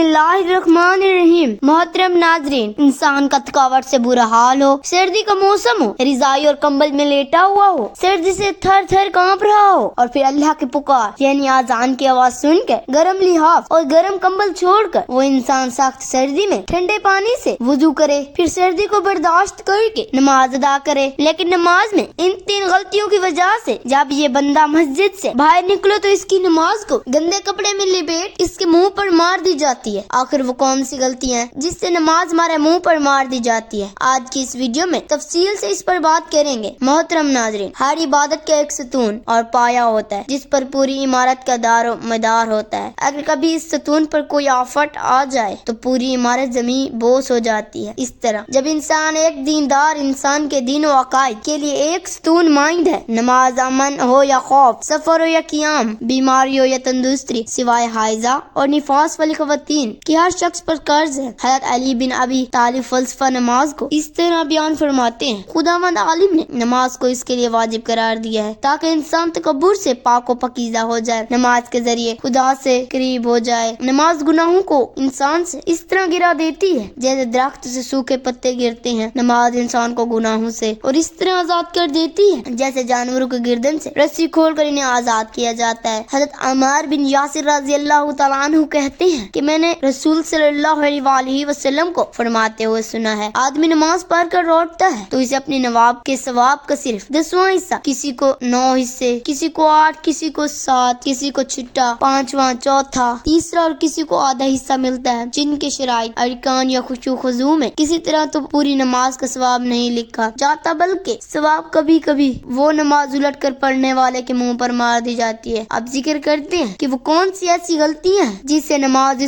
बिस्मिल्लाह रहमान रहीम। मोहतरम नाजरीन, इंसान का थकावट से बुरा हाल हो, सर्दी का मौसम हो, रिजाई और कंबल में लेटा हुआ हो, सर्दी से थर थर कांप रहा हो और फिर अल्लाह की पुकार यानी आजान की आवाज सुनकर गर्म लिहाफ और गर्म कंबल छोड़कर वो इंसान सख्त सर्दी में ठंडे पानी से वुजू करे, फिर सर्दी को बर्दाश्त करके नमाज अदा करे। लेकिन नमाज में इन 3 गलतियों की वजह से जब ये बंदा मस्जिद से बाहर निकलो तो इसकी नमाज को गंदे कपड़े में लिपेट इसके मुंह पर मार दी जाती है। आखिर वो कौन सी गलतियां हैं जिससे नमाज हमारे मुंह पर मार दी जाती है? आज की इस वीडियो में तफसील से इस पर बात करेंगे। मोहतरम नाज़रीन, हर इबादत का एक सतून और पाया होता है जिस पर पूरी इमारत का दारो मदार होता है। अगर कभी इस सतून पर कोई आफत आ जाए तो पूरी इमारत जमीन बोस हो जाती है। इस तरह जब इंसान एक दीनदार इंसान के दीन व अकायद के लिए एक सतून माइंड है, नमाज अमन हो या खौफ, सफर हो या कियाम, बीमारी हो या तंदुरुस्ती, सिवाय हाइजा और निफास वाली खवातीन कि हर शख्स पर कर्ज है। हज़रत अली बिन अबी तालिब फलसफा नमाज को इस तरह बयान फरमाते हैं, खुदावंद आलिम ने नमाज को इसके लिए वाजिब करार दिया है ताकि इंसान तकब्बुर से पाक व पकीज़ा हो जाए, नमाज के जरिए खुदा से करीब हो जाए। नमाज गुनाहों को इंसान से इस तरह गिरा देती है जैसे दरख्त से सूखे पत्ते गिरते हैं। नमाज इंसान को गुनाहों से और इस तरह आजाद कर देती है जैसे जानवरों के गिरदन से रस्सी खोलकर इन्हें आजाद किया जाता है। हज़रत अम्मार बिन यासिर रज़ी अल्लाह तआला अन्हु कहते हैं कि मैंने रसूल सल्लल्लाहु अलैहि वसल्लम को फरमाते हुए सुना है, आदमी नमाज पढ़ कर लौटता है तो इसे अपने नवाब के सवाब का सिर्फ 10वां हिस्सा, किसी को 9 हिस्से, किसी को 8, किसी को 7, किसी को छठा, 5वां, चौथा, तीसरा और किसी को आधा हिस्सा मिलता है, जिनके शराइत अरकान या खुशू खुजू में किसी तरह तो पूरी नमाज का सवाब नहीं लिखा जाता, बल्कि सवाब कभी कभी वो नमाज उलट कर पढ़ने वाले के मुंह पर मार दी जाती है। अब जिक्र करते हैं कि वो कौन सी ऐसी गलतियां हैं जिससे नमाज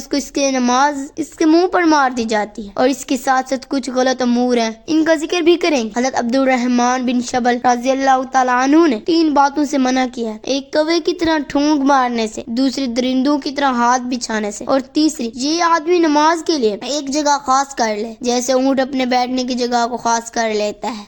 इसके मुंह पर मार दी जाती है और इसके साथ साथ कुछ गलत अमूर हैं, इनका जिक्र भी करेंगे। हज़रत अब्दुल रहमान बिन शबल रज़ी अल्लाह तआला अन्हु ने 3 बातों से मना किया है, एक कौवे की तरह ठोंक मारने से, दूसरी दरिंदों की तरह हाथ बिछाने से और तीसरी ये आदमी नमाज के लिए एक जगह खास कर ले जैसे ऊंट अपने बैठने की जगह को खास कर लेता है।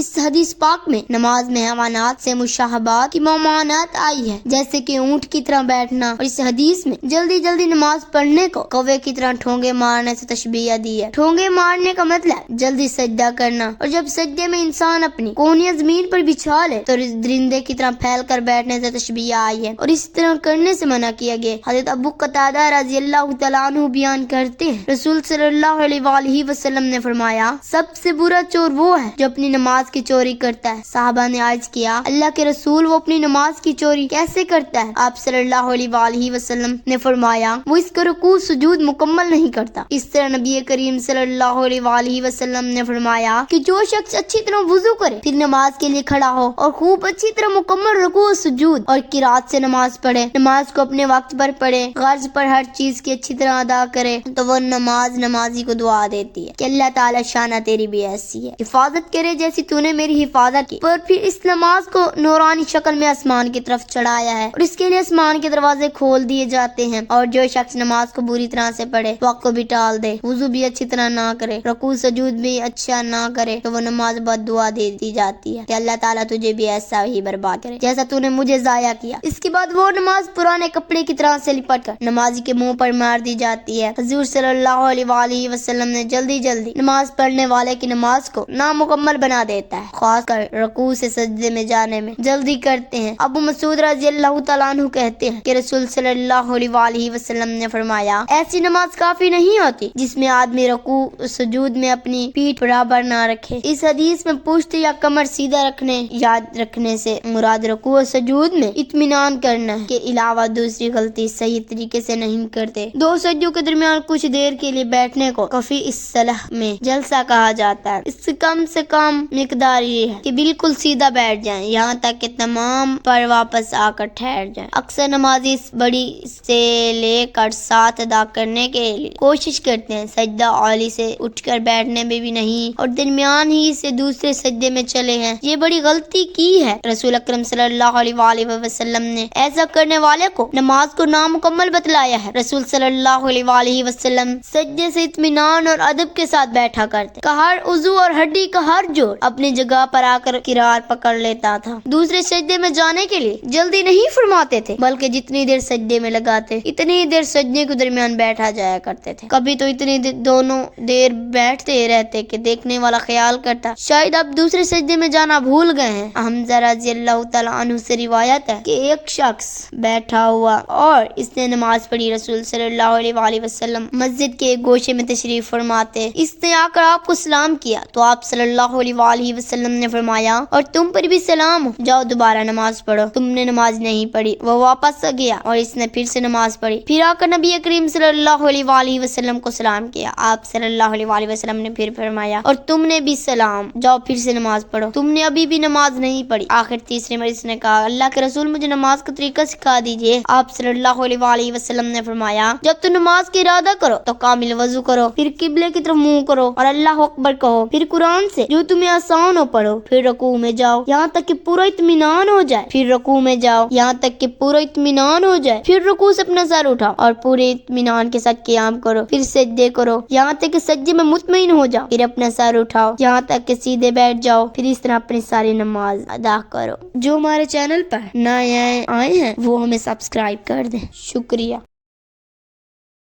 इस हदीस पाक में नमाज में हवानात से मुशाहबात की ममानात आई है जैसे कि ऊंट की तरह बैठना, और इस हदीस में जल्दी जल्दी नमाज पढ़ने को कौवे की तरह ठोंगे मारने से तशबीह दी है। ठोंगे मारने का मतलब जल्दी सजदा करना, और जब सजदे में इंसान अपनी कोहनियां जमीन पर बिछा ले तो दरिंदे की तरह फैल कर बैठने से तशबीह आई है और इस तरह करने से मना किया गया। हज़रत अबू कतादा रज़ी अल्लाह तआला अन्हु बयान करते हैं, रसूल सल्लल्लाहु अलैहि वसल्लम ने फरमाया, सबसे बुरा चोर वो है जो अपनी नमाज की चोरी करता है। साहबा ने अर्ज किया, अल्लाह के रसूल वो अपनी नमाज की चोरी कैसे करता है? आप सल्लल्लाहु अलैहि वसल्लम ने फरमाया, वो इसका रुकू सुजूद मुकम्मल नहीं करता। इस तरह नबी करीम सल्लल्लाहु अलैहि वसल्लम ने फरमाया कि जो शख्स अच्छी तरह वुजू करे, फिर नमाज के लिए खड़ा हो और खूब अच्छी तरह मुकम्मल रुकू सुजूद और किरात से नमाज पढ़े, नमाज को अपने वक्त पर पढ़े, गर्ज पर हर चीज की अच्छी तरह अदा करे, तो वो नमाजी को दुआ देती है कि अल्लाह ताला शाना तेरी भी ऐसी है, हिफाजत करे जैसी तूने मेरी हिफाजत की। पर फिर इस नमाज को नूरानी शक्ल में आसमान की तरफ चढ़ाया है और इसके लिए आसमान के दरवाजे खोल दिए जाते हैं। और जो शख्स नमाज को बुरी तरह से पढ़े, वक्त को भी टाल दे, वुजू भी अच्छी तरह ना करे, रुकू सजूद भी अच्छा ना करे, तो वो नमाज बद दुआ दे दी जाती है कि अल्लाह ताला तुझे भी ऐसा ही बर्बाद करे जैसा तूने मुझे जाया किया। इसके बाद वो नमाज पुराने कपड़े की तरह से लिपट कर नमाजी के मुंह पर मार दी जाती है। हुजूर सल्लल्लाहु अलैहि वसल्लम ने जल्दी जल्दी नमाज पढ़ने वाले की नमाज को नामुकम्मल बना देता है, खासकर रुकू से सजदे में जाने में जल्दी करते हैं। अबू मसूद रज़ी अल्लाह तआला अन्हु कहते हैं कि रसूल सल्लल्लाहु अलैहि वसल्लम ने फरमाया, ऐसी नमाज काफी नहीं होती जिसमें आदमी रुकू सुजूद में अपनी पीठ बराबर ना रखे। इस हदीस में पुश्त या कमर सीधा रखने याद रखने से मुराद रुकू और सुजूद में इत्मीनान करना है के अलावा दूसरी गलती सही तरीके से नहीं करते। 2 सज्जों के दरमियान कुछ देर के लिए बैठने को कफी इस्सलाह में जलसा कहा जाता है। इससे कम मिकदार ये है कि बिल्कुल सीधा बैठ जाएं, यहाँ तक कि तमाम पर वापस आकर ठहर जाएं। अक्सर नमाजी इस बड़ी से लेकर 7 अदा करने के लिए कोशिश करते हैं, सजदा औली से उठकर बैठने में भी नहीं और दरमियान ही से दूसरे सजदे में चले हैं। ये बड़ी गलती की है। रसूल अकरम सल्लल्लाहु अलैहि वसल्लम ने ऐसा करने वाले को नमाज को नामुकम्मल बतलाया है। रसूल सल्लल्लाहु अलैहि वसल्लम सजदे से इत्मीनान और अदब के साथ बैठा करते, का हर उज़ू और हड्डी का हर जोड़ अपनी जगह पर आकर किरार पकड़ लेता था। दूसरे सजदे में जाने के लिए जल्दी नहीं फरमाते थे, बल्कि जितनी देर सजदे में लगाते इतनी देर सजदे سجدے کے درمیان بیٹھا جایا کرتے تھے. کبھی تو اتنی دونوں دیر بیٹھتے رہتے کہ دیکھنے والا خیال کرتا شاید اب دوسرے سجدے میں جانا بھول گئے ہیں. حمزہ رضی اللہ تعالیٰ عنہ سے روایت ہے کہ ایک شخص بیٹھا ہوا اور اس نے نماز پڑھی. رسول صلی اللہ علیہ وآلہ وسلم مسجد کے ایک گوشے میں تشریف فرماتے. اس نے آ کر آپ کو سلام کیا تو آپ صلی اللہ علیہ وآلہ وسلم نے فرمایا اور تم پر بھی سلام ہو، جاؤ دوبارہ نماز پڑھو. تم نے نماز نہیں پڑھی. وہ واپس گیا اور اس نے پھر سے نماز پڑھی. پھر آ کر نبی کریم صلی اللہ علیہ وآلہ وسلم کو سلام کیا. آپ صلی اللہ علیہ وآلہ وسلم نے پھر فرمایا اور تم نے بھی سلام، جاؤ پھر سے نماز پڑھو. تم نے ابھی بھی نماز نہیں پڑھی. آخر تیسرے مریض نے کہا اللہ کے رسول مجھے نماز کا طریقہ سکھا دیجئے. آپ صلی اللہ علیہ وآلہ وسلم نے فرمایا جب تم نماز کا ارادہ کرو تو کامل وضو کرو، پھر قبلے کی طرف منہ کرو اور اللہ اکبر کہو، پھر قرآن سے جو تمہیں آسان ہو پڑھو، پھر رکوع میں جاؤ یہاں تک کہ پورا اطمینان ہو جائے، پھر رکوع میں جاؤ یہاں تک کہ پورا اطمینان ہو جائے، پھر رکوع سے اپنا سر اٹھاؤ اور پورے اطمینان کے ساتھ قیام کرو، پھر سجدے کرو یہاں تک کہ سجدے میں مطمئن ہو جاؤ، پھر اپنا سر اٹھاؤ یہاں تک کہ سیدھے بیٹھ جاؤ، پھر اس طرح اپنی ساری نماز ادا کرو. جو ہمارے چینل پر نئے آئے ہیں وہ ہمیں سبسکرائب کر دیں. شکریہ.